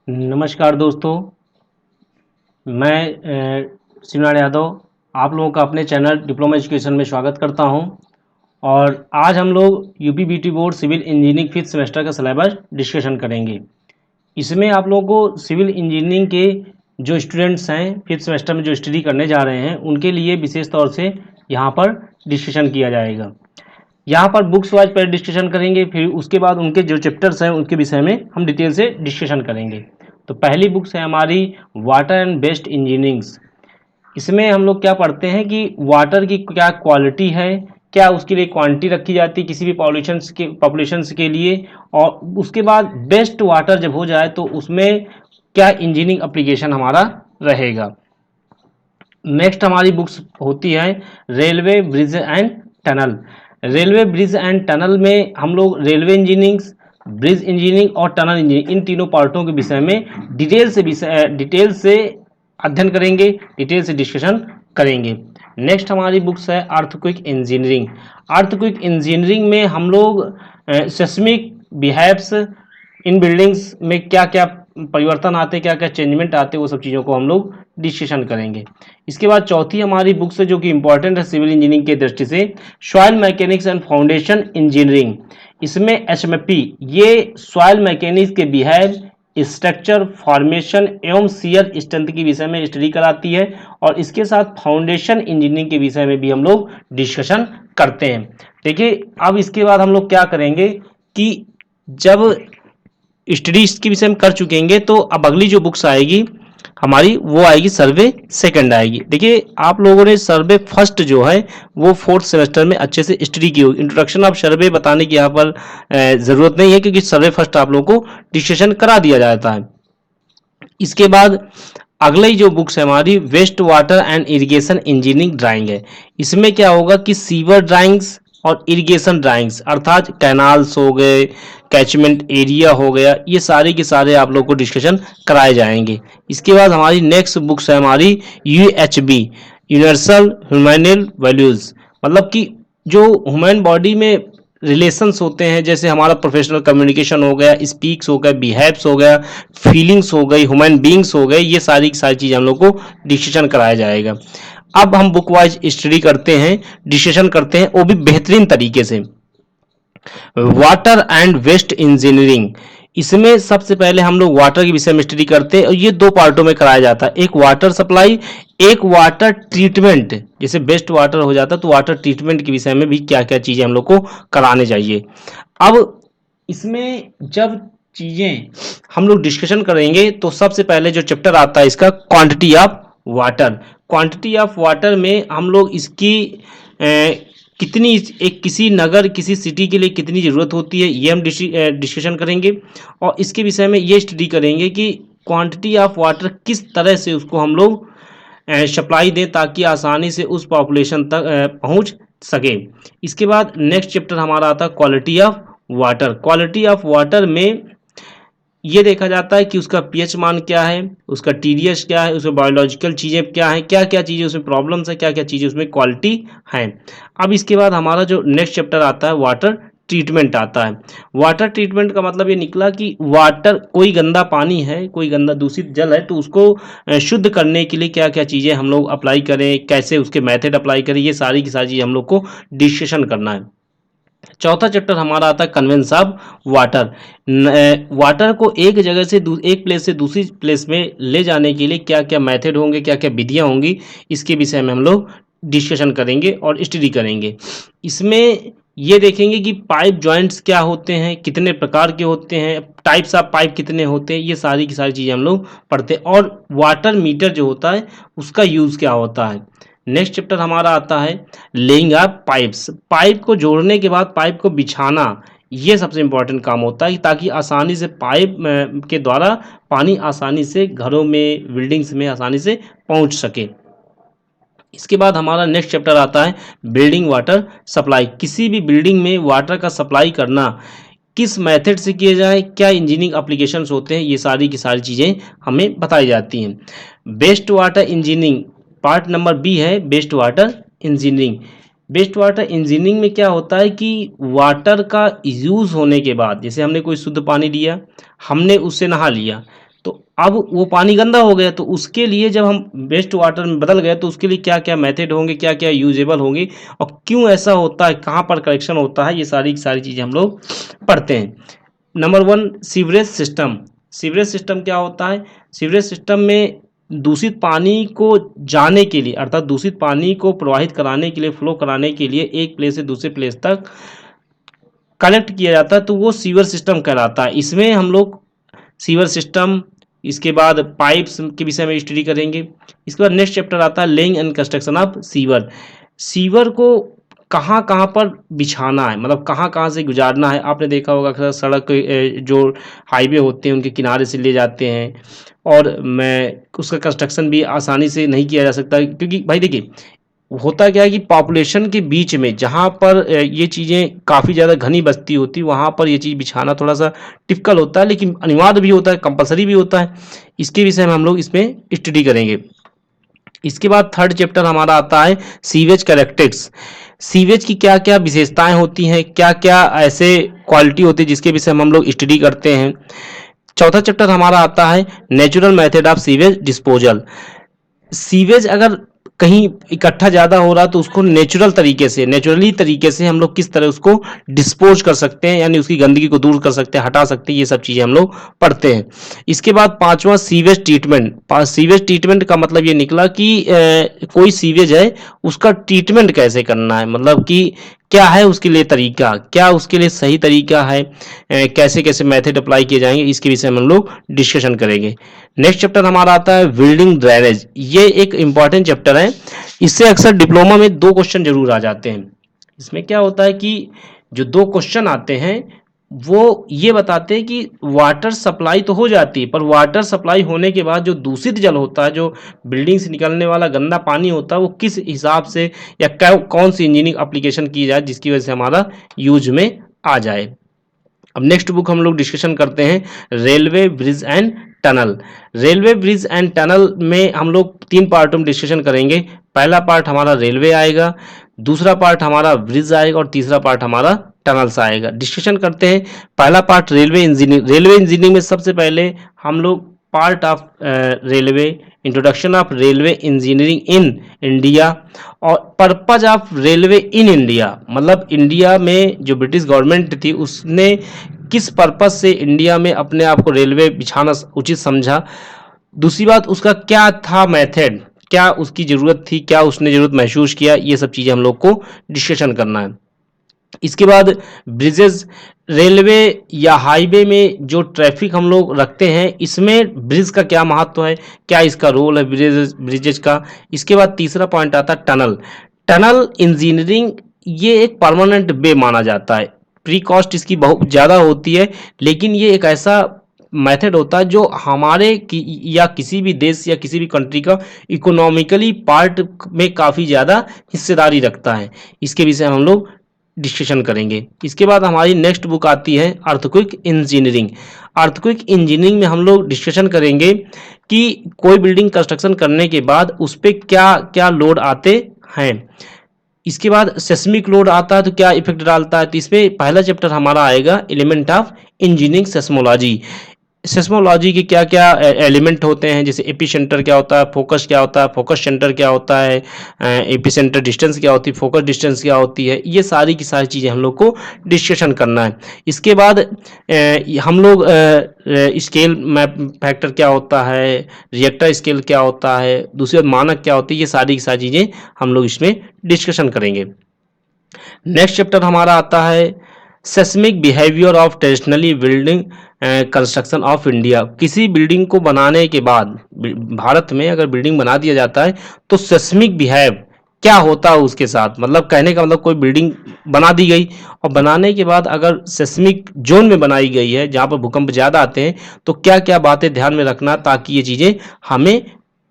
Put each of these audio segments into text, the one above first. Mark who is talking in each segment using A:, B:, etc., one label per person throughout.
A: नमस्कार दोस्तों, मैं शिवनारायण यादव आप लोगों का अपने चैनल डिप्लोमा एजुकेशन में स्वागत करता हूं। और आज हम लोग UP BT board civil engineering 5th semester का सिलेबस डिस्कशन करेंगे। इसमें आप लोगों को सिविल इंजीनियरिंग के जो स्टूडेंट्स हैं 5th सेमेस्टर में जो स्टडी करने जा रहे हैं उनके लिए विशेष तौर से यहाँ पर डिस्कशन किया जाएगा। यहाँ पर बुक्स वाइज पहले डिस्कशन करेंगे, फिर उसके बाद उनके जो चैप्टर्स हैं उनके विषय में हम डिटेल से डिस्कशन करेंगे। तो पहली बुक्स है हमारी वाटर एंड वेस्ट इंजीनियरिंग्स। इसमें हम लोग क्या पढ़ते हैं कि वाटर की क्या क्वालिटी है, क्या उसके लिए क्वांटिटी रखी जाती है किसी भी पॉपुलेशंस के लिए, और उसके बाद बेस्ट वाटर जब हो जाए तो उसमें क्या इंजीनियरिंग एप्लीकेशन हमारा रहेगा। नेक्स्ट हमारी बुक्स होती है railway bridge and tunnel. Railway bridge and tunnel में हम लोग रेलवे इंजीनियरिंग, ब्रिज इंजीनियरिंग और टनल इंजीनियरिंग इन तीनों पार्टों के विषय में डिटेल से अध्ययन करेंगे, डिटेल से डिस्कशन करेंगे। नेक्स्ट हमारी बुक्स है अर्थक्वेक इंजीनियरिंग। अर्थक्वेक इंजीनियरिंग में हम लोग सेस्मिक बिहेव्स इन बिल्डिंग्स में क्या क्या परिवर्तन आते, क्या क्या चेंजमेंट आते, वो सब चीज़ों को हम लोग डिस्कशन करेंगे। इसके बाद चौथी हमारी बुक्स है जो कि इंपॉर्टेंट है सिविल इंजीनियरिंग की दृष्टि से, soil mechanics and foundation engineering. इसमें एचएमपी ये सॉइल मैकेनिक्स के बिहेव, स्ट्रक्चर, फॉर्मेशन एवं शियर स्ट्रेंथ के विषय में स्टडी कराती है, और इसके साथ फाउंडेशन इंजीनियरिंग के विषय में भी हम लोग डिस्कशन करते हैं। देखिए अब इसके बाद हम लोग क्या करेंगे कि जब स्टडी इसके विषय में कर चुकेंगे तो अब अगली जो बुक्स आएगी हमारी वो आएगी सर्वे सेकंड आएगी। देखिए आप लोगों ने सर्वे फर्स्ट जो है वो 4th सेमेस्टर में अच्छे से स्टडी की होगी। इंट्रोडक्शन ऑफ सर्वे बताने की यहाँ पर ज़रूरत नहीं है क्योंकि सर्वे फर्स्ट आप लोगों को डिस्कशन करा दिया जाता है। इसके बाद अगली जो बुक्स है हमारी waste water and irrigation engineering drawing है। इसमें क्या होगा कि सीवर ड्राइंग्स और इरिगेशन ड्राइंग्स अर्थात कैनाल्स हो गए, कैचमेंट एरिया हो गया, ये सारे के सारे आप लोग को डिस्कशन कराए जाएंगे। इसके बाद हमारी नेक्स्ट बुक्स है हमारी यूएचबी यूनिवर्सल ह्यूमैनल वैल्यूज, मतलब कि जो ह्यूमन बॉडी में रिलेशंस होते हैं, जैसे हमारा प्रोफेशनल कम्युनिकेशन हो गया, स्पीक्स हो गया, बिहेव्स हो गया, फीलिंग्स हो गई, ह्यूमन बींग्स हो गए, ये सारी की सारी चीज़ें हम लोग को डिस्कशन कराया जाएगा। अब हम बुक वाइज स्टडी करते हैं, डिस्कशन करते हैं, वो भी बेहतरीन तरीके से। वाटर एंड वेस्ट इंजीनियरिंग, इसमें सबसे पहले हम लोग वाटर के विषय में स्टडी करते हैं और ये दो पार्टों में कराया जाता है, एक वाटर सप्लाई, एक वाटर ट्रीटमेंट। जैसे बेस्ट वाटर हो जाता है तो वाटर ट्रीटमेंट के विषय में भी क्या क्या चीज़ें हम लोग को कराने चाहिए। अब इसमें जब चीज़ें हम लोग डिस्कशन करेंगे तो सबसे पहले जो चैप्टर आता है इसका quantity of water. Quantity of water में हम लोग इसकी कितनी एक किसी नगर किसी सिटी के लिए कितनी ज़रूरत होती है ये हम डिस्कशन करेंगे, और इसके विषय में ये स्टडी करेंगे कि क्वांटिटी ऑफ वाटर किस तरह से उसको हम लोग सप्लाई दें ताकि आसानी से उस पॉपुलेशन तक पहुंच सके। इसके बाद नेक्स्ट चैप्टर हमारा आता है quality of water. Quality of water में ये देखा जाता है कि उसका पीएच मान क्या है, उसका टीडीएस क्या है, उसमें बायोलॉजिकल चीज़ें क्या हैं, क्या क्या चीज़ें उसमें प्रॉब्लम्स है, क्या क्या चीज़ें उसमें क्वालिटी हैं। अब इसके बाद हमारा जो नेक्स्ट चैप्टर आता है वाटर ट्रीटमेंट आता है। वाटर ट्रीटमेंट का मतलब ये निकला कि वाटर कोई गंदा पानी है, कोई गंदा दूषित जल है तो उसको शुद्ध करने के लिए क्या क्या चीज़ें हम लोग अप्लाई करें, कैसे उसके मेथड अप्लाई करें, ये सारी की सारी चीज़ हम लोग को डिस्कशन करना है। चौथा चैप्टर हमारा आता है कन्वेंस ऑफ वाटर। वाटर को एक जगह से एक प्लेस से दूसरी प्लेस में ले जाने के लिए क्या क्या मेथड होंगे, क्या क्या विधियां होंगी, इसके विषय में हम लोग डिस्कशन करेंगे और स्टडी करेंगे। इसमें ये देखेंगे कि पाइप जॉइंट्स क्या होते हैं, कितने प्रकार के होते हैं, टाइप्स ऑफ पाइप कितने होते हैं, ये सारी की सारी चीज़ें हम लोग पढ़ते हैं, और वाटर मीटर जो होता है उसका यूज़ क्या होता है। नेक्स्ट चैप्टर हमारा आता है लेइंग ऑफ पाइप्स। पाइप को जोड़ने के बाद पाइप को बिछाना, ये सबसे इम्पोर्टेंट काम होता है ताकि आसानी से पाइप के द्वारा पानी आसानी से घरों में, बिल्डिंग्स में आसानी से पहुंच सके। इसके बाद हमारा नेक्स्ट चैप्टर आता है बिल्डिंग वाटर सप्लाई। किसी भी बिल्डिंग में वाटर का सप्लाई करना किस मेथड से किया जाए, क्या इंजीनियरिंग एप्लीकेशंस होते हैं, ये सारी की सारी चीज़ें हमें बताई जाती हैं। Waste water engineering part number B है waste water engineering. Waste water engineering में क्या होता है कि वाटर का यूज़ होने के बाद, जैसे हमने कोई शुद्ध पानी लिया, हमने उससे नहा लिया, तो अब वो पानी गंदा हो गया, तो उसके लिए जब हम वेस्ट वाटर में बदल गए तो उसके लिए क्या क्या मेथड होंगे, क्या क्या यूजेबल होंगे और क्यों ऐसा होता है, कहाँ पर करेक्शन होता है, ये सारी की सारी चीज़ें हम लोग पढ़ते हैं। Number 1, sewerage system. Sewerage system क्या होता है? सीवरेज सिस्टम में दूषित पानी को जाने के लिए, अर्थात दूषित पानी को प्रवाहित कराने के लिए, फ्लो कराने के लिए एक प्लेस से दूसरे प्लेस तक कनेक्ट किया जाता है, तो वो सीवर सिस्टम कहलाता है। इसमें हम लोग सीवर सिस्टम, इसके बाद पाइप्स के विषय में स्टडी करेंगे। इसके बाद नेक्स्ट चैप्टर आता है laying and construction of sewer. Sewer को कहाँ कहाँ पर बिछाना है, मतलब कहाँ कहाँ से गुजारना है। आपने देखा होगा अक्सर सड़क जो हाईवे होते हैं उनके किनारे से ले जाते हैं, और मैं उसका कंस्ट्रक्शन भी आसानी से नहीं किया जा सकता, क्योंकि भाई देखिए होता क्या है कि पॉपुलेशन के बीच में जहाँ पर ये चीज़ें काफ़ी ज़्यादा घनी बस्ती होती है, वहाँ पर ये चीज़ बिछाना थोड़ा सा टिपिकल होता है, लेकिन अनिवार्य भी होता है, कंपलसरी भी होता है। इसके विषय में हम लोग इसमें स्टडी करेंगे। इसके बाद थर्ड चैप्टर हमारा आता है सीवेज कैरेक्टरिस्टिक्स। सीवेज की क्या क्या विशेषताएं होती हैं, क्या क्या ऐसे क्वालिटी होती है जिसके विषय में हम लोग स्टडी करते हैं। चौथा चैप्टर हमारा आता है natural method of sewage disposal. Sewage अगर कहीं इकट्ठा ज़्यादा हो रहा तो उसको नेचुरली तरीके से हम लोग किस तरह उसको डिस्पोज कर सकते हैं, यानी उसकी गंदगी को दूर कर सकते हैं, हटा सकते हैं, ये सब चीज़ें हम लोग पढ़ते हैं। इसके बाद पांचवा सीवेज ट्रीटमेंट। सीवेज ट्रीटमेंट का मतलब ये निकला कि कोई सीवेज है उसका ट्रीटमेंट कैसे करना है, मतलब कि क्या है उसके लिए तरीका, क्या उसके लिए सही तरीका है, कैसे कैसे मेथड अप्लाई किए जाएंगे, इसके विषय में हम लोग डिस्कशन करेंगे। नेक्स्ट चैप्टर हमारा आता है बिल्डिंग ड्रेनेज। ये एक इंपॉर्टेंट चैप्टर है, इससे अक्सर डिप्लोमा में 2 क्वेश्चन जरूर आ जाते हैं। इसमें क्या होता है कि जो 2 क्वेश्चन आते हैं वो ये बताते हैं कि वाटर सप्लाई तो हो जाती है, पर वाटर सप्लाई होने के बाद जो दूषित जल होता है, जो बिल्डिंग से निकलने वाला गंदा पानी होता है, वो किस हिसाब से या कौन सी इंजीनियरिंग एप्लीकेशन की जाए जिसकी वजह से हमारा यूज में आ जाए। अब नेक्स्ट बुक हम लोग डिस्कशन करते हैं railway bridge and tunnel. Railway bridge and tunnel में हम लोग 3 पार्टों में डिस्कशन करेंगे। पहला पार्ट हमारा रेलवे आएगा, दूसरा पार्ट हमारा ब्रिज आएगा और तीसरा पार्ट हमारा टनल्स आएगा। डिस्कशन करते हैं पहला part railway engineering. Railway engineering में सबसे पहले हम लोग part of railway, introduction of railway engineering in India और purpose of railway in India, मतलब इंडिया में जो ब्रिटिश गवर्नमेंट थी उसने किस पर्पज से इंडिया में अपने आप को रेलवे बिछाना उचित समझा। दूसरी बात उसका क्या था मेथड, क्या उसकी ज़रूरत थी, क्या उसने ज़रूरत महसूस किया, ये सब चीज़ें हम लोग को डिस्कशन करना है। इसके बाद ब्रिजेस, रेलवे या हाईवे में जो ट्रैफिक हम लोग रखते हैं इसमें ब्रिज का क्या महत्व है, क्या इसका रोल है ब्रिजेज का। इसके बाद तीसरा पॉइंट आता है टनल। टनल इंजीनियरिंग ये एक परमानेंट वे माना जाता है, प्री कॉस्ट इसकी बहुत ज़्यादा होती है, लेकिन ये एक ऐसा मेथड होता है जो हमारे या किसी भी देश या किसी भी कंट्री का इकोनॉमिकली पार्ट में काफ़ी ज़्यादा हिस्सेदारी रखता है। इसके विषय में हम लोग डिस्कशन करेंगे। इसके बाद हमारी नेक्स्ट बुक आती है अर्थक्वेक इंजीनियरिंग। अर्थक्वेक इंजीनियरिंग में हम लोग डिस्कशन करेंगे कि कोई बिल्डिंग कंस्ट्रक्शन करने के बाद उस पर क्या क्या लोड आते हैं। इसके बाद सेस्मिक लोड आता है तो क्या इफेक्ट डालता है, तो इसमें पहला चैप्टर हमारा आएगा element of engineering seismology. Seismology के क्या क्या एलिमेंट होते हैं, जैसे एपी सेंटर क्या होता है, फोकस क्या होता है, फोकस सेंटर क्या होता है, एपी सेंटर डिस्टेंस क्या होती है, फोकस डिस्टेंस क्या होती है, ये सारी की सारी चीज़ें हम लोग को डिस्कशन करना है। इसके बाद हम लोग स्केल मैप फैक्टर क्या होता है, रिएक्टर स्केल क्या होता है, दूसरी बात मानक क्या होती है, ये सारी की सारी चीज़ें हम लोग इसमें डिस्कशन करेंगे। नेक्स्ट चैप्टर हमारा आता है seismic behaviour of traditionally building construction of India. किसी बिल्डिंग को बनाने के बाद, भारत में अगर बिल्डिंग बना दिया जाता है तो सेस्मिक बिहेव क्या होता है उसके साथ, मतलब कहने का मतलब कोई बिल्डिंग बना दी गई और बनाने के बाद अगर सेस्मिक जोन में बनाई गई है जहाँ पर भूकंप ज़्यादा आते हैं तो क्या क्या बातें ध्यान में रखना ताकि ये चीज़ें हमें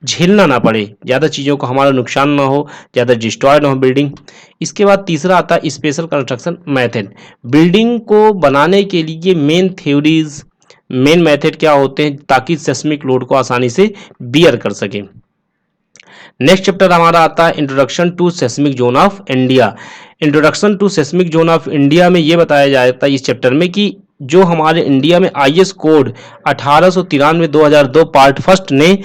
A: झेलना ना पड़े, ज़्यादा चीज़ों को हमारा नुकसान ना हो, ज़्यादा डिस्ट्रॉय ना हो बिल्डिंग। इसके बाद तीसरा आता है स्पेशल कंस्ट्रक्शन मेथड। बिल्डिंग को बनाने के लिए मेन थ्योरीज, मेन मेथड क्या होते हैं ताकि सेस्मिक लोड को आसानी से बियर कर सके। नेक्स्ट चैप्टर हमारा आता है introduction to seismic zone of India. Introduction to seismic zone of India में ये बताया जाता है इस चैप्टर में कि जो हमारे इंडिया में आईएस कोड 1893-2002 पार्ट फर्स्ट ने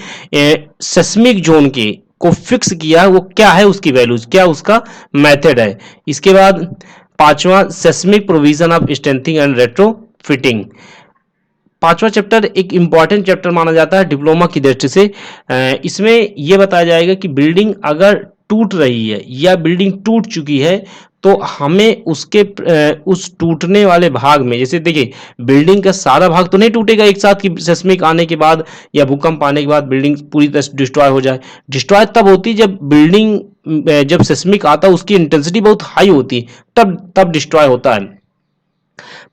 A: सेस्मिक जोन के को फिक्स किया, वो क्या है, उसकी वैल्यूज क्या, उसका मेथड है। इसके बाद पांचवा seismic provision of strengthening and retrofitting. पांचवा चैप्टर एक इंपॉर्टेंट चैप्टर माना जाता है डिप्लोमा की दृष्टि से। इसमें यह बताया जाएगा कि बिल्डिंग अगर टूट रही है या बिल्डिंग टूट चुकी है तो हमें उसके उस टूटने वाले भाग में, जैसे देखिए बिल्डिंग का सारा भाग तो नहीं टूटेगा एक साथ कि सेस्मिक आने के बाद या भूकंप आने के बाद बिल्डिंग पूरी तरह से डिस्ट्रॉय हो जाए। डिस्ट्रॉय तब होती है जब बिल्डिंग जब सेस्मिक आता है उसकी इंटेंसिटी बहुत हाई होती है, तब डिस्ट्रॉय होता है।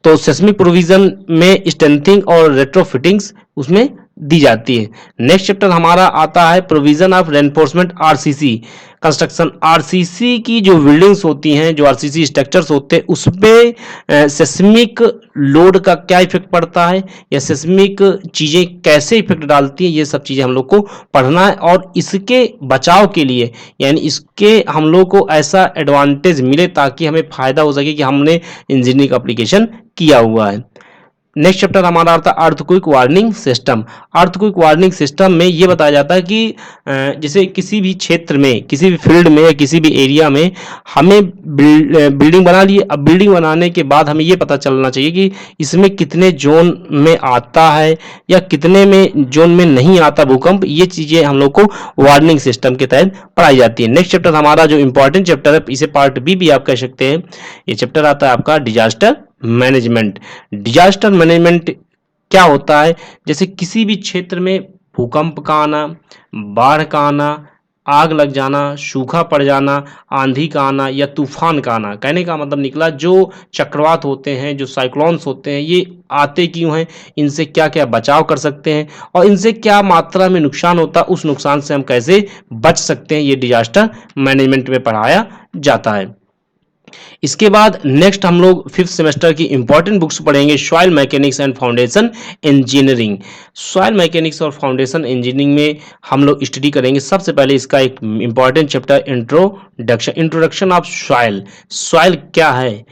A: तो सेस्मिक प्रोविजन में स्ट्रेंथिंग और रेट्रोफिटिंग्स उसमें दी जाती है। नेक्स्ट चैप्टर हमारा आता है provision of reinforcement RCC construction. RCC की जो बिल्डिंग्स होती हैं, जो आरसीसी स्ट्रक्चर्स होते हैं, उसपे सेस्मिक लोड का क्या इफेक्ट पड़ता है या सेस्मिक चीजें कैसे इफेक्ट डालती है, ये सब चीजें हम लोग को पढ़ना है। और इसके बचाव के लिए यानी इसके हम लोग को ऐसा एडवांटेज मिले ताकि हमें फायदा हो सके कि हमने इंजीनियरिंग एप्लीकेशन किया हुआ है। नेक्स्ट चैप्टर हमारा आता है earthquake warning system. Earthquake warning system में ये बताया जाता है कि जैसे किसी भी क्षेत्र में, किसी भी फील्ड में या किसी भी एरिया में हमें बिल्डिंग बना ली। अब बिल्डिंग बनाने के बाद हमें ये पता चलना चाहिए कि इसमें कितने जोन में आता है या कितने में जोन में नहीं आता भूकंप। ये चीज़ें हम लोग को वार्निंग सिस्टम के तहत पढ़ाई जाती है। नेक्स्ट चैप्टर हमारा जो इंपॉर्टेंट चैप्टर है, इसे पार्ट बी भी आप कह सकते हैं, ये चैप्टर आता है आपका डिजास्टर मैनेजमेंट। डिजास्टर मैनेजमेंट क्या होता है, जैसे किसी भी क्षेत्र में भूकंप का आना, बाढ़ का आना, आग लग जाना, सूखा पड़ जाना, आंधी का आना या तूफान का आना। कहने का मतलब निकला जो चक्रवात होते हैं, जो साइक्लोन्स होते हैं, ये आते क्यों हैं, इनसे क्या क्या बचाव कर सकते हैं और इनसे क्या मात्रा में नुकसान होता है, उस नुकसान से हम कैसे बच सकते हैं, ये डिजास्टर मैनेजमेंट में पढ़ाया जाता है। इसके बाद नेक्स्ट हम लोग फिफ्थ सेमेस्टर की इंपॉर्टेंट बुक्स पढ़ेंगे, soil mechanics and foundation engineering. Soil mechanics और फाउंडेशन इंजीनियरिंग में हम लोग स्टडी करेंगे सबसे पहले इसका एक important chapter introduction of soil. Soil क्या है,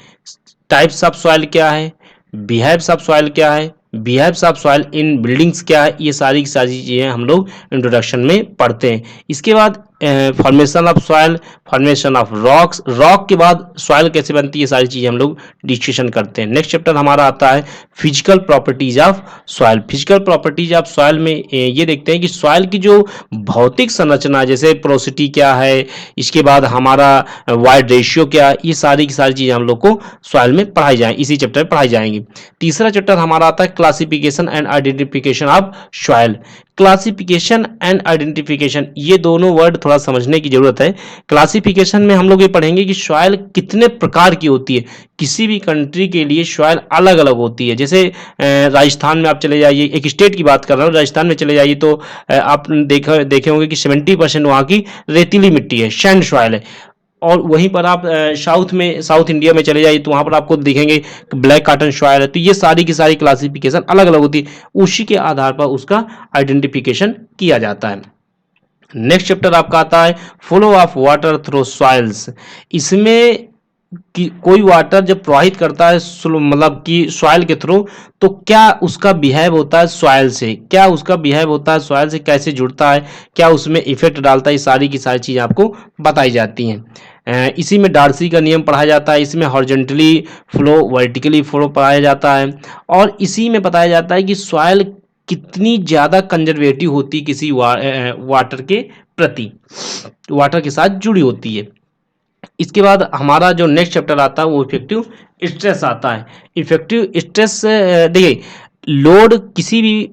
A: टाइप्स ऑफ सॉइल क्या है, बिहेव्स ऑफ सॉइल क्या है, behaves of soil in buildings क्या है, ये सारी की सारी चीज़ें हम लोग इंट्रोडक्शन में पढ़ते हैं। इसके बाद formation of soil, formation of rocks, rock के बाद सॉइल कैसे बनती है, ये सारी चीज़ें हम लोग डिस्कशन करते हैं। नेक्स्ट चैप्टर हमारा आता है physical properties of soil. Physical properties of soil में ये देखते हैं कि सॉइल की जो भौतिक संरचना, जैसे पोरोसिटी क्या है, इसके बाद हमारा वाइड रेशियो क्या है, ये सारी की सारी चीज़ें हम लोग को सॉइल में पढ़ाई जाए, इसी चैप्टर में पढ़ाई जाएंगी। तीसरा चैप्टर हमारा आता है classification and identification of soil. Classification and identification, ये दोनों वर्ड थोड़ा समझने की जरूरत है। क्लासिफिकेशन में हम लोग ये पढ़ेंगे कि सॉइल कितने प्रकार की होती है। किसी भी कंट्री के लिए सॉइल अलग अलग होती है। जैसे राजस्थान में आप चले जाइए, एक स्टेट की बात कर रहा हूँ, राजस्थान में चले जाइए तो आप देखे होंगे कि 70% वहाँ की रेतीली मिट्टी है, सैंड सॉइल है। और वहीं पर आप साउथ इंडिया में चले जाइए तो वहाँ पर आपको दिखेंगे ब्लैक कॉटन सॉइल है। तो ये सारी की सारी क्लासिफिकेशन अलग अलग होती है, उसी के आधार पर उसका आइडेंटिफिकेशन किया जाता है। नेक्स्ट चैप्टर आपका आता है flow of water through soils. इसमें कि कोई वाटर जब प्रवाहित करता है मतलब कि सॉइल के थ्रू, तो क्या उसका बिहेव होता है सॉइल से, क्या उसका बिहेव होता है सॉइल से, कैसे जुड़ता है, क्या उसमें इफेक्ट डालता है, ये सारी की सारी चीज़ें आपको बताई जाती हैं। इसी में डार्सी का नियम पढ़ाया जाता है, इसमें हॉरिजॉन्टली फ्लो, वर्टिकली फ्लो पढ़ाया जाता है और इसी में बताया जाता है कि सॉइल कितनी ज़्यादा कंजर्वेटिव होती है किसी वाटर के प्रति, वाटर के साथ जुड़ी होती है। इसके बाद हमारा जो नेक्स्ट चैप्टर आता है वो इफेक्टिव स्ट्रेस आता है। इफेक्टिव स्ट्रेस देखिए, लोड किसी भी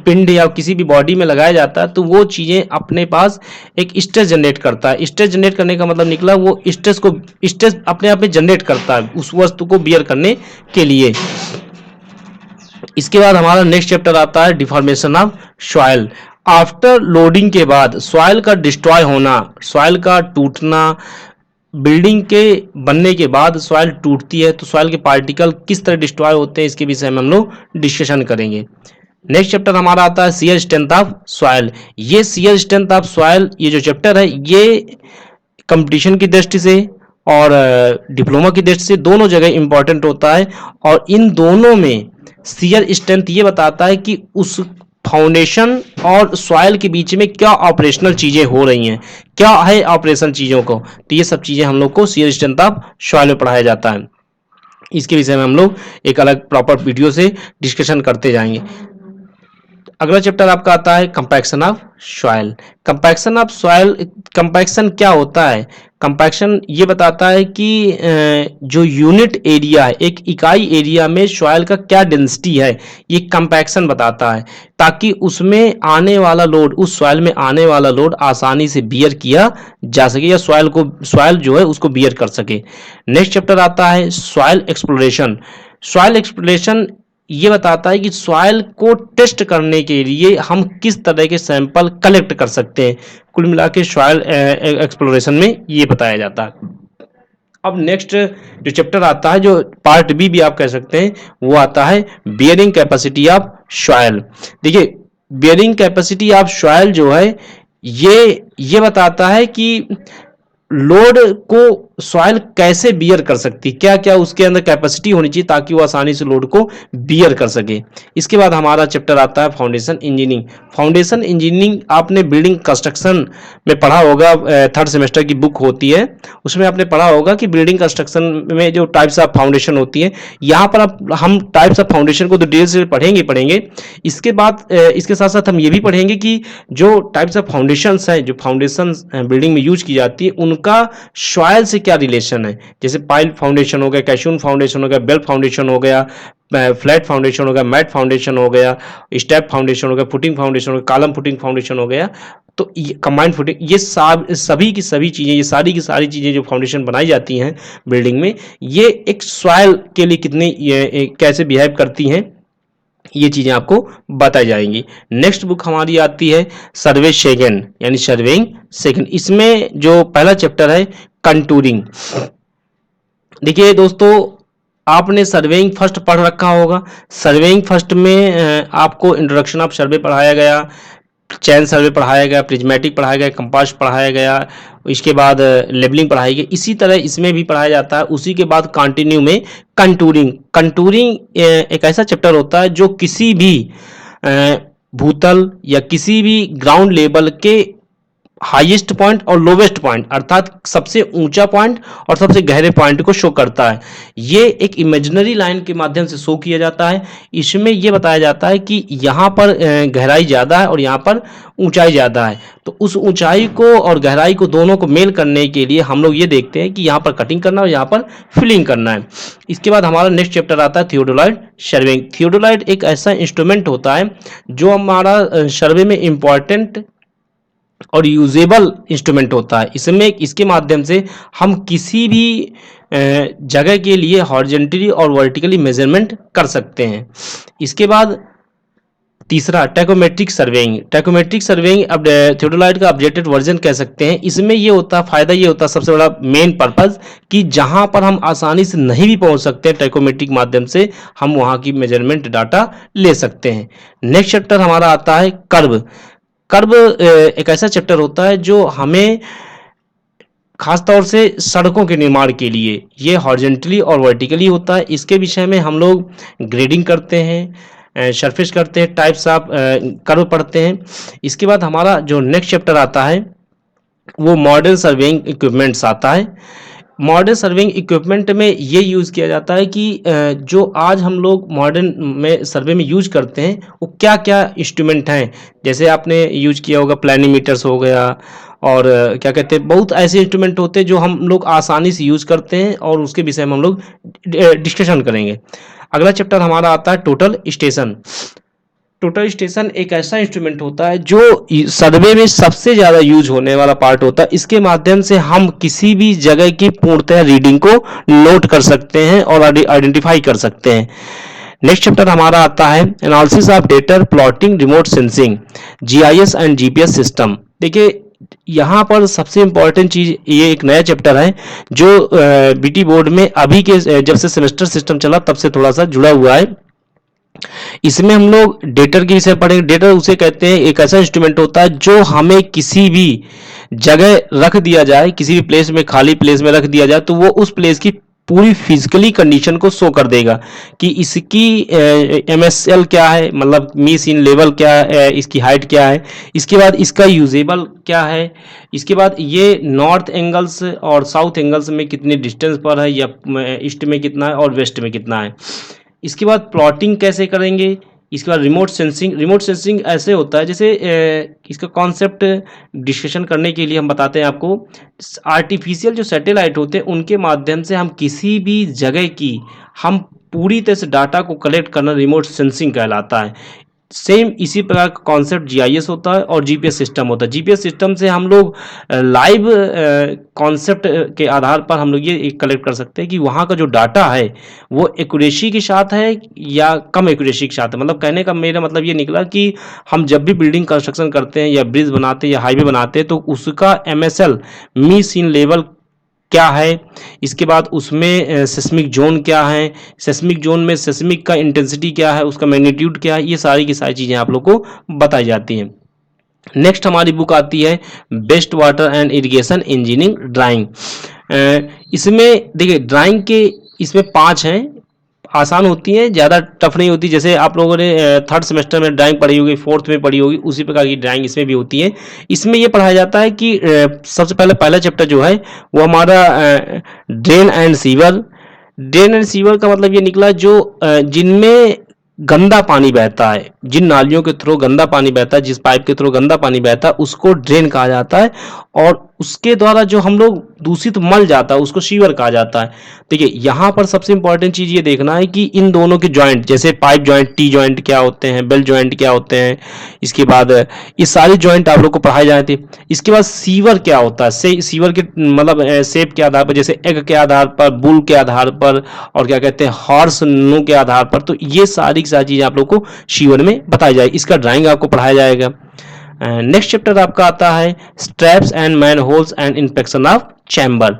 A: पिंड या किसी भी बॉडी में लगाया जाता है तो वो चीज़ें अपने पास एक स्ट्रेस जनरेट करता है। स्ट्रेस जनरेट करने का मतलब निकला वो स्ट्रेस अपने आप में जनरेट करता है उस वस्तु को बियर करने के लिए। इसके बाद हमारा नेक्स्ट चैप्टर आता है deformation of soil. After loading के बाद सॉइल का डिस्ट्रॉय होना, सॉइल का टूटना, बिल्डिंग के बनने के बाद सॉइल टूटती है तो सॉइल के पार्टिकल किस तरह डिस्ट्रॉय होते हैं, इसके विषय में हम लोग डिस्कशन करेंगे। नेक्स्ट चैप्टर हमारा आता है शियर स्ट्रेंथ ऑफ सॉइल। ये शियर स्ट्रेंथ ऑफ सॉइल, ये जो चैप्टर है ये कंपटीशन की दृष्टि से और डिप्लोमा की दृष्टि से दोनों जगह इंपॉर्टेंट होता है। और इन दोनों में शियर स्ट्रेंथ ये बताता है कि उस फाउंडेशन और सॉइल के बीच में क्या ऑपरेशनल चीजें हो रही हैं, क्या है ऑपरेशन चीजों को। तो ये सब चीजें हम लोग को शियर स्ट्रेंथ ऑफ सॉइल में पढ़ाया जाता है। इसके विषय में हम लोग एक अलग प्रॉपर वीडियो से डिस्कशन करते जाएंगे। अगला चैप्टर आपका आता है compaction of soil. Compaction of soil, compaction क्या होता है? कंपैक्शन ये बताता है कि जो यूनिट एरिया है, एक इकाई एरिया में सॉइल का क्या डेंसिटी है, ये कंपैक्शन बताता है, ताकि उसमें आने वाला लोड, उस सॉइल में आने वाला लोड आसानी से बियर किया जा सके, या सॉइल जो है उसको बियर कर सके। नेक्स्ट चैप्टर आता है सॉइल एक्सप्लोरेशन। सॉइल एक्सप्लोरेशन ये बताता है कि सॉइल को टेस्ट करने के लिए हम किस तरह के सैंपल कलेक्ट कर सकते हैं। कुल मिला के सॉइल एक्सप्लोरेशन में ये बताया जाता है। अब नेक्स्ट जो चैप्टर आता है, जो पार्ट बी भी आप कह सकते हैं, वो आता है बियरिंग कैपेसिटी ऑफ सॉइल। देखिए, बियरिंग कैपेसिटी ऑफ सॉइल जो है ये बताता है कि लोड को सॉइल कैसे बियर कर सकती, क्या क्या उसके अंदर कैपेसिटी होनी चाहिए ताकि वो आसानी से लोड को बियर कर सके। इसके बाद हमारा चैप्टर आता है फाउंडेशन इंजीनियरिंग। फाउंडेशन इंजीनियरिंग आपने बिल्डिंग कंस्ट्रक्शन में पढ़ा होगा, थर्ड सेमेस्टर की बुक होती है, उसमें आपने पढ़ा होगा कि बिल्डिंग कंस्ट्रक्शन में जो टाइप्स ऑफ फाउंडेशन होती है। यहाँ पर हम टाइप्स ऑफ फाउंडेशन को तो डिटेल से पढ़ेंगे। इसके बाद इसके साथ साथ हम ये भी पढ़ेंगे कि जो टाइप्स ऑफ फाउंडेशन है, जो फाउंडेशन बिल्डिंग में यूज की जाती है, उनका सॉइल से क्या रिलेशन है। जैसे पाइल फाउंडेशन हो गया, कैशून फाउंडेशन हो गया, बेल फाउंडेशन हो गया, फ्लैट फाउंडेशन हो गया, मैट फाउंडेशन हो गया, स्टेप फाउंडेशन हो गया, फुटिंग फाउंडेशन हो गया, कॉलम फुटिंग फाउंडेशन हो गया। तो ये कंबाइंड फुटिंग, ये सभी की सभी चीजें, ये सारी की सारी चीजें जो फाउंडेशन बनाई जाती हैं बिल्डिंग में, ये एक सॉइल के लिए कितनी कैसे बिहेव करती हैं, ये चीजें आपको बताई जाएंगी। नेक्स्ट बुक हमारी आती है सर्वे सेकंड, यानी सर्वेइंग सेकंड। इसमें जो पहला चैप्टर है कंटूरिंग। देखिए दोस्तों, आपने सर्वेइंग फर्स्ट पढ़ रखा होगा। सर्वेइंग फर्स्ट में आपको इंट्रोडक्शन ऑफ सर्वे पढ़ाया गया, चैन सर्वे पढ़ाया गया, प्रिज्मेटिक पढ़ाया गया, कंपास पढ़ाया गया, इसके बाद लेबलिंग पढ़ाई गई। इसी तरह इसमें भी पढ़ाया जाता है। उसी के बाद कंटिन्यू में कंटूरिंग। कंटूरिंग एक ऐसा चैप्टर होता है जो किसी भी भूतल या किसी भी ग्राउंड लेवल के हाईएस्ट पॉइंट और लोवेस्ट पॉइंट, अर्थात सबसे ऊंचा पॉइंट और सबसे गहरे पॉइंट को शो करता है। ये एक इमेजिनरी लाइन के माध्यम से शो किया जाता है। इसमें यह बताया जाता है कि यहाँ पर गहराई ज़्यादा है और यहाँ पर ऊंचाई ज़्यादा है। तो उस ऊंचाई को और गहराई को दोनों को मेल करने के लिए हम लोग ये देखते हैं कि यहाँ पर कटिंग करना और यहाँ पर फिलिंग करना है। इसके बाद हमारा नेक्स्ट चैप्टर आता है थियोडोलाइट सर्वेइंग। थियोडोलाइट एक ऐसा इंस्ट्रूमेंट होता है जो हमारा सर्वे में इंपॉर्टेंट और यूजेबल इंस्ट्रूमेंट होता है। इसमें इसके माध्यम से हम किसी भी जगह के लिए हॉरिजॉन्टली और वर्टिकली मेजरमेंट कर सकते हैं। इसके बाद तीसरा टैकोमेट्रिक सर्वेइंग। टैकोमेट्रिक सर्वेइंग अब थियोडोलाइट का अपडेटेड वर्जन कह सकते हैं। इसमें ये होता है, फायदा ये होता है, सबसे बड़ा मेन पर्पस, कि जहां पर हम आसानी से नहीं भी पहुंच सकते हैं टैकोमेट्रिक माध्यम से, हम वहां की मेजरमेंट डाटा ले सकते हैं। नेक्स्ट चैप्टर हमारा आता है कर्व। कर्व एक ऐसा चैप्टर होता है जो हमें खास तौर से सड़कों के निर्माण के लिए, ये हॉरिजॉन्टली और वर्टिकली होता है। इसके विषय में हम लोग ग्रेडिंग करते हैं, सरफेस करते हैं, टाइप्स ऑफ कर्व पढ़ते हैं। इसके बाद हमारा जो नेक्स्ट चैप्टर आता है वो मॉडर्न सर्वेइंग इक्विपमेंट्स आता है। मॉडर्न सर्वेइंग इक्विपमेंट में ये यूज़ किया जाता है कि जो आज हम लोग मॉडर्न में सर्वे में यूज करते हैं वो क्या क्या इंस्ट्रूमेंट हैं। जैसे आपने यूज किया होगा प्लानीमीटर्स हो गया, और क्या कहते हैं, बहुत ऐसे इंस्ट्रूमेंट होते हैं जो हम लोग आसानी से यूज़ करते हैं, और उसके विषय में हम लोग डिस्कशन करेंगे। अगला चैप्टर हमारा आता है टोटल स्टेशन। टोटल स्टेशन एक ऐसा इंस्ट्रूमेंट होता है जो सर्वे में सबसे ज़्यादा यूज होने वाला पार्ट होता है। इसके माध्यम से हम किसी भी जगह की पूर्णतः रीडिंग को नोट कर सकते हैं और आइडेंटिफाई कर सकते हैं। नेक्स्ट चैप्टर हमारा आता है analysis of data, plotting, remote sensing, GIS and GPS system. देखिए, यहाँ पर सबसे इंपॉर्टेंट चीज, ये एक नया चैप्टर है जो बीटी बोर्ड में अभी के जब से सेमेस्टर सिस्टम चला तब से थोड़ा सा जुड़ा हुआ है। इसमें हम लोग डेटर के विषय पढ़ेंगे। डेटर उसे कहते हैं, एक ऐसा इंस्ट्रूमेंट होता है जो हमें किसी भी जगह रख दिया जाए, किसी भी प्लेस में, खाली प्लेस में रख दिया जाए, तो वो उस प्लेस की पूरी फिजिकली कंडीशन को शो कर देगा कि इसकी MSL क्या है, मतलब मीस इन लेवल क्या है, इसकी हाइट क्या है, इसके बाद इसका यूजेबल क्या है, इसके बाद ये नॉर्थ एंगल्स और साउथ एंगल्स में कितने डिस्टेंस पर है, या ईस्ट में कितना है और वेस्ट में कितना है। इसके बाद प्लॉटिंग कैसे करेंगे। इसके बाद रिमोट सेंसिंग। रिमोट सेंसिंग ऐसे होता है जैसे इसका कॉन्सेप्ट डिस्कशन करने के लिए हम बताते हैं आपको। आर्टिफिशियल जो सैटेलाइट होते हैं उनके माध्यम से हम किसी भी जगह की हम पूरी तरह से डाटा को कलेक्ट करना रिमोट सेंसिंग कहलाता है। सेम इसी प्रकार का कॉन्सेप्ट जीआईएस होता है और जीपीएस सिस्टम होता है। जीपीएस सिस्टम से हम लोग लाइव कॉन्सेप्ट के आधार पर हम लोग ये कलेक्ट कर सकते हैं कि वहाँ का जो डाटा है वो एक्यूरेसी के साथ है या कम एक्यूरेसी के साथ है। मतलब कहने का मेरा मतलब ये निकला कि हम जब भी बिल्डिंग कंस्ट्रक्शन करते हैं या ब्रिज बनाते हैं या हाईवे बनाते हैं तो उसका MSL मीन सीन लेवल क्या है, इसके बाद उसमें सेस्मिक जोन क्या है, सेस्मिक जोन में सेस्मिक का इंटेंसिटी क्या है, उसका मैग्नीट्यूड क्या है, ये सारी की सारी चीज़ें आप लोग को बताई जाती हैं। नेक्स्ट हमारी बुक आती है waste water and irrigation engineering drawing. इसमें देखिए ड्राइंग के इसमें 5 हैं, आसान होती है, ज़्यादा टफ नहीं होती। जैसे आप लोगों ने 3rd सेमेस्टर में ड्राइंग पढ़ी होगी, 4th में पढ़ी होगी, उसी प्रकार की ड्राइंग इसमें भी होती है। इसमें ये पढ़ाया जाता है कि सबसे पहला चैप्टर जो है वो हमारा drain and sewer. Drain and sewer का मतलब ये निकला जो जिनमें गंदा पानी बहता है, जिन नालियों के थ्रू गंदा पानी बहता है, जिस पाइप के थ्रू गंदा पानी बहता है उसको ड्रेन कहा जाता है, और उसके द्वारा जो हम लोग दूषित मल जाता है उसको सीवर कहा जाता है। देखिए यहाँ पर सबसे इंपॉर्टेंट चीज़ ये देखना है कि इन दोनों के जॉइंट, जैसे पाइप जॉइंट, टी जॉइंट क्या होते हैं, बेल जॉइंट क्या होते हैं, इसके बाद ये सारे जॉइंट आप लोग को पढ़ाए जाते हैं। इसके बाद सीवर क्या होता है, सीवर के मतलब शेप के आधार पर, जैसे एग के आधार पर, बुल के आधार पर, और क्या कहते हैं हॉर्स नो के आधार पर, तो ये सारी की सारी चीज़ें आप लोग को सीवर में बताई जाएगी। इसका ड्राइंग आपको पढ़ाया जाएगा। नेक्स्ट चैप्टर आपका आता है traps and man holes and inspection of chamber.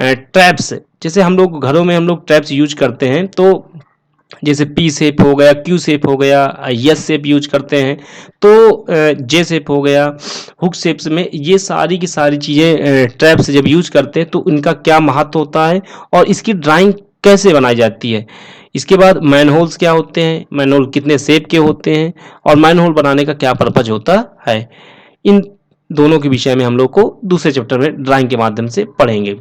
A: Traps, जैसे हम लोग घरों में हम लोग ट्रैप्स यूज करते हैं, तो जैसे पी शेप हो गया, क्यू शेप हो गया, एस शेप यूज करते हैं, तो जे शेप हो गया, हुक शेप्स में, ये सारी की सारी चीज़ें ट्रैप्स जब यूज करते हैं तो इनका क्या महत्व होता है और इसकी ड्राइंग कैसे बनाई जाती है। इसके बाद मैनहोल्स क्या होते हैं, मैनहोल कितने शेप के होते हैं, और मैनहोल बनाने का क्या पर्पज होता है। इन दोनों के विषय में हम लोग को दूसरे चैप्टर में ड्राइंग के माध्यम से पढ़ेंगे।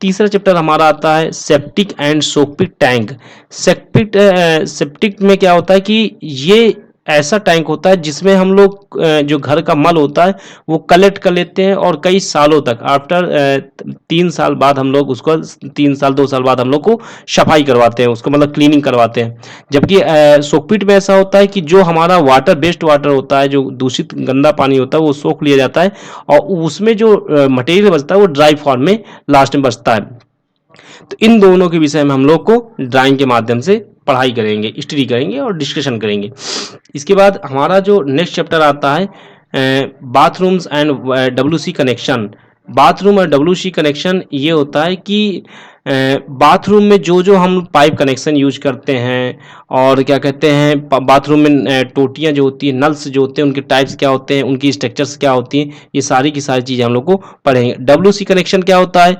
A: तीसरा चैप्टर हमारा आता है septic and soak pit tank. Septic में क्या होता है कि ये ऐसा टैंक होता है जिसमें हम लोग जो घर का मल होता है वो कलेक्ट कर लेते हैं, और कई सालों तक आफ्टर 3 साल बाद हम लोग उसको 3 साल 2 साल बाद हम लोग को सफाई करवाते हैं, उसको मतलब क्लीनिंग करवाते हैं। जबकि सोकपिट में ऐसा होता है कि जो हमारा वाटर बेस्ड वाटर होता है, जो दूषित गंदा पानी होता है वो सोख लिया जाता है, और उसमें जो मटेरियल बचता है वो ड्राई फॉर्म में लास्ट में बचता है। तो इन दोनों के विषय में हम लोग को ड्राइंग के माध्यम से पढ़ाई करेंगे, स्टडी करेंगे और डिस्कशन करेंगे। इसके बाद हमारा जो नेक्स्ट चैप्टर आता है bathrooms and WC connection. Bathroom और WC कनेक्शन ये होता है कि बाथरूम में जो जो हम पाइप कनेक्शन यूज करते हैं, और क्या कहते हैं बाथरूम में टोटियाँ जो होती हैं, नल्स जो होते हैं, उनके टाइप्स क्या होते हैं, उनकी स्ट्रक्चर्स क्या होती हैं, ये सारी की सारी चीज़ें हम लोग को पढ़ेंगे। WC कनेक्शन क्या होता है,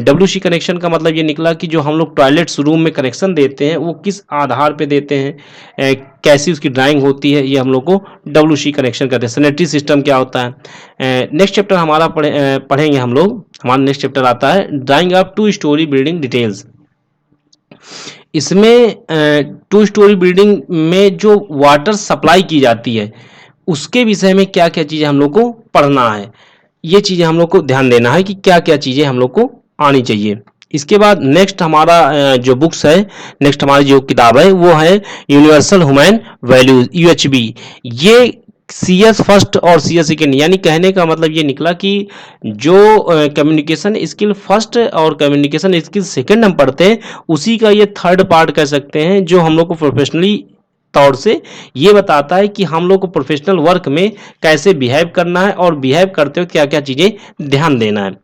A: WC कनेक्शन का मतलब ये निकला कि जो हम लोग टॉयलेट्स रूम में कनेक्शन देते हैं वो किस आधार पे देते हैं, कैसी उसकी ड्राइंग होती है, ये हम लोग को WC कनेक्शन कहते हैं। सैनिटरी सिस्टम क्या होता है। नेक्स्ट चैप्टर हमारा पढ़ेंगे हम लोग। हमारा नेक्स्ट चैप्टर आता है drying of 2 story building details. इसमें 2 स्टोरी बिल्डिंग में जो वाटर सप्लाई की जाती है उसके विषय में क्या क्या चीज़ें हम लोग को पढ़ना है, ये चीज़ें हम लोग को ध्यान देना है कि क्या क्या चीज़ें हम लोग को आनी चाहिए। इसके बाद नेक्स्ट हमारा जो बुक्स है, नेक्स्ट हमारी जो किताब है वो है यूनिवर्सल ह्यूमन वैल्यूज UHV। ये CS फर्स्ट और CS सेकेंड, यानी कहने का मतलब ये निकला कि जो कम्युनिकेशन स्किल फर्स्ट और कम्युनिकेशन स्किल सेकेंड हम पढ़ते हैं उसी का ये 3rd पार्ट कह सकते हैं, जो हम लोग को प्रोफेशनली तौर से ये बताता है कि हम लोग को प्रोफेशनल वर्क में कैसे बिहेव करना है और बिहेव करते हुए क्या क्या चीज़ें ध्यान देना है।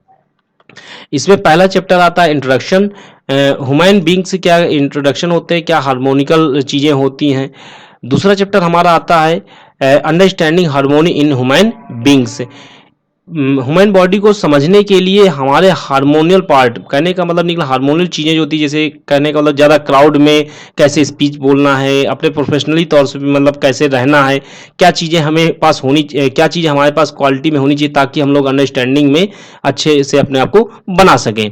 A: इसमें पहला चैप्टर आता है इंट्रोडक्शन। ह्यूमन बींग्स क्या इंट्रोडक्शन होते हैं, क्या हार्मोनिकल चीज़ें होती हैं, दूसरा चैप्टर हमारा आता है understanding harmony in human beings. Human body को समझने के लिए हमारे हार्मोनियल पार्ट, कहने का मतलब निकला हार्मोनियल चीज़ें जो होती है, जैसे कहने का मतलब ज़्यादा क्राउड में कैसे स्पीच बोलना है, अपने प्रोफेशनली तौर से भी मतलब कैसे रहना है, क्या चीज़ें हमें पास होनी, क्या चीज़ हमारे पास क्वालिटी में होनी चाहिए ताकि हम लोग अंडरस्टैंडिंग में अच्छे से अपने आप को बना सकें।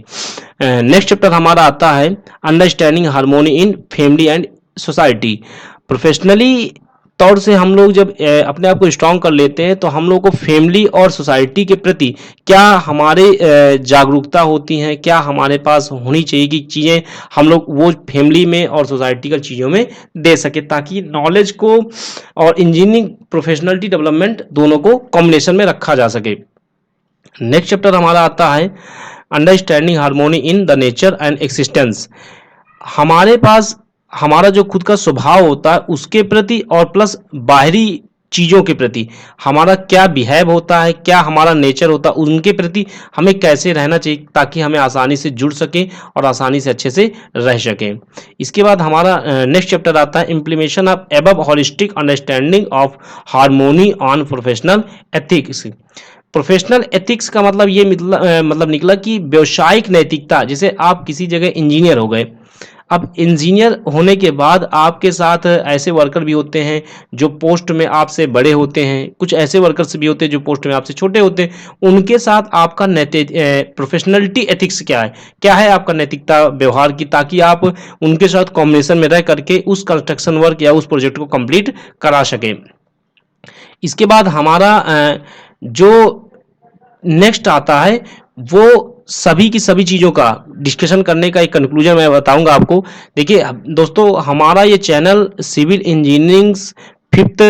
A: नेक्स्ट चैप्टर हमारा आता है understanding harmony in family and society. Professionally तौर से हम लोग जब अपने आप को स्ट्रांग कर लेते हैं तो हम लोग को फैमिली और सोसाइटी के प्रति क्या हमारे जागरूकता होती हैं, क्या हमारे पास होनी चाहिए कि चीज़ें हम लोग वो फैमिली में और सोसाइटी की चीज़ों में दे सके, ताकि नॉलेज को और इंजीनियरिंग प्रोफेशनलिटी डेवलपमेंट दोनों को कॉम्बिनेशन में रखा जा सके। नेक्स्ट चैप्टर हमारा आता है understanding harmony in the nature and existence. हमारे पास हमारा जो खुद का स्वभाव होता है उसके प्रति और प्लस बाहरी चीज़ों के प्रति हमारा क्या बिहेव होता है, क्या हमारा नेचर होता है, उनके प्रति हमें कैसे रहना चाहिए ताकि हमें आसानी से जुड़ सके और आसानी से अच्छे से रह सके। इसके बाद हमारा नेक्स्ट चैप्टर आता है implementation of above holistic understanding of harmony on professional ethics. Professional ethics का मतलब ये मतलब निकला कि व्यावसायिक नैतिकता। जैसे आप किसी जगह इंजीनियर हो गए, अब इंजीनियर होने के बाद आपके साथ ऐसे वर्कर भी होते हैं जो पोस्ट में आपसे बड़े होते हैं, कुछ ऐसे वर्कर्स भी होते हैं जो पोस्ट में आपसे छोटे होते हैं। उनके साथ आपका नैतिक प्रोफेशनलिटी एथिक्स क्या है आपका नैतिकता व्यवहार की, ताकि आप उनके साथ कॉम्बिनेशन में रह करके उस कंस्ट्रक्शन वर्क या उस प्रोजेक्ट को कंप्लीट करा सके। इसके बाद हमारा जो नेक्स्ट आता है वो सभी की सभी चीज़ों का डिस्कशन करने का एक कंक्लूजन मैं बताऊंगा आपको। देखिए दोस्तों, हमारा ये channel civil engineering fifth,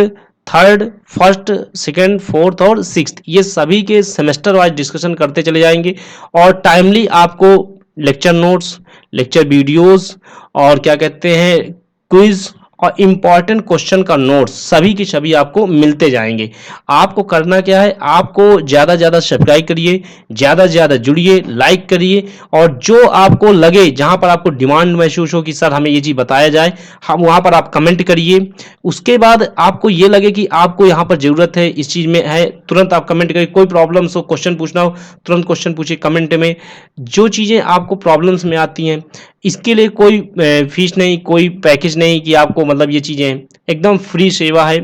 A: third, first, second, fourth और सिक्स्थ ये सभी के सेमेस्टर वाइज डिस्कशन करते चले जाएंगे और टाइमली आपको लेक्चर नोट्स, लेक्चर वीडियोस और क्या कहते हैं क्विज और इम्पॉर्टेंट क्वेश्चन का नोट्स सभी की सभी आपको मिलते जाएंगे। आपको करना क्या है, आपको ज़्यादा से ज़्यादा सब्सक्राइब करिए, ज़्यादा से ज़्यादा जुड़िए, लाइक करिए और जो आपको लगे, जहाँ पर आपको डिमांड महसूस हो कि सर हमें ये चीज़ बताया जाए, हम वहाँ पर आप कमेंट करिए। उसके बाद आपको ये लगे कि आपको यहाँ पर ज़रूरत है, इस चीज़ में है, तुरंत आप कमेंट करिए। कोई प्रॉब्लम्स हो, क्वेश्चन पूछना हो, तुरंत क्वेश्चन पूछिए कमेंट में। जो चीज़ें आपको प्रॉब्लम्स में आती हैं इसके लिए कोई फीस नहीं, कोई पैकेज नहीं कि आपको मतलब ये चीज़ें एकदम फ्री सेवा है।